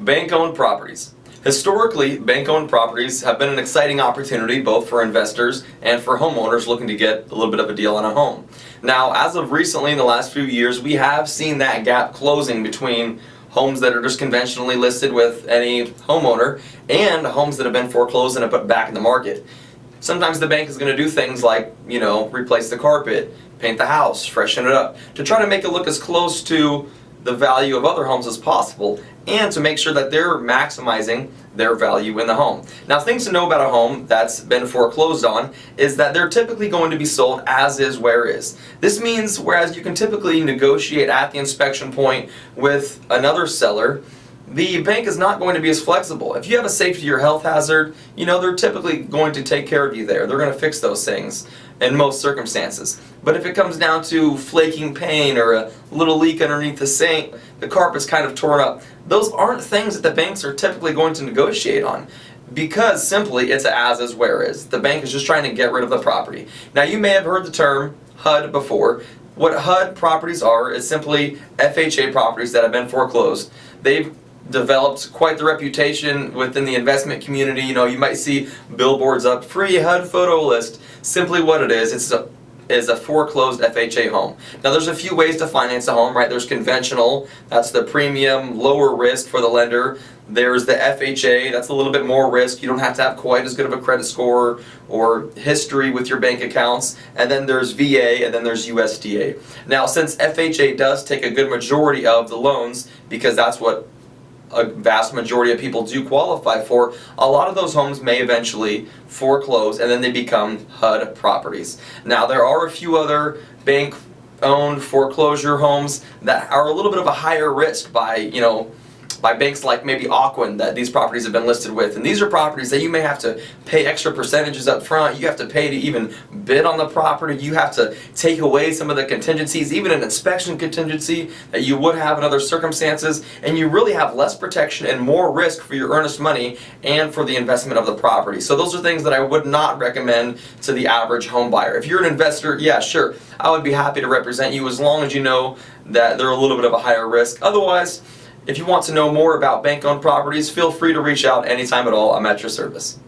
Bank-owned properties. Historically, bank-owned properties have been an exciting opportunity both for investors and for homeowners looking to get a little bit of a deal on a home. Now, as of recently in the last few years, we have seen that gap closing between homes that are just conventionally listed with any homeowner and homes that have been foreclosed and put back in the market. Sometimes the bank is going to do things like, replace the carpet, paint the house, freshen it up, to try to make it look as close to the value of other homes as possible, and to make sure that they're maximizing their value in the home. Now, things to know about a home that's been foreclosed on is that they're typically going to be sold as is, where is. This means whereas you can typically negotiate at the inspection point with another seller, the bank is not going to be as flexible. If you have a safety or health hazard, they're typically going to take care of you there. They're going to fix those things in most circumstances. But if it comes down to flaking paint or a little leak underneath the sink, the carpet's kind of torn up, those aren't things that the banks are typically going to negotiate on, because simply it's as is, where is. The bank is just trying to get rid of the property. Now, you may have heard the term HUD before. What HUD properties are is simply FHA properties that have been foreclosed. They've developed quite the reputation within the investment community. You might see billboards up, free HUD photo list. Simply what it is a foreclosed FHA home. Now, there's a few ways to finance a home, right? There's conventional, that's the premium, lower risk for the lender. There's the FHA, that's a little bit more risk. You don't have to have quite as good of a credit score or history with your bank accounts. And then there's VA, and then there's USDA. Now, since FHA does take a good majority of the loans, because that's what a vast majority of people do qualify for, a lot of those homes may eventually foreclose and then they become HUD properties. Now, there are a few other bank-owned foreclosure homes that are a little bit of a higher risk by banks like maybe Ocwen that these properties have been listed with. And these are properties that you may have to pay extra percentages up front. You have to pay to even bid on the property. You have to take away some of the contingencies, even an inspection contingency that you would have in other circumstances. And you really have less protection and more risk for your earnest money and for the investment of the property. So those are things that I would not recommend to the average home buyer. If you're an investor, yeah, sure, I would be happy to represent you as long as you know that they're a little bit of a higher risk. Otherwise, if you want to know more about bank-owned properties, feel free to reach out anytime at all. I'm at your service.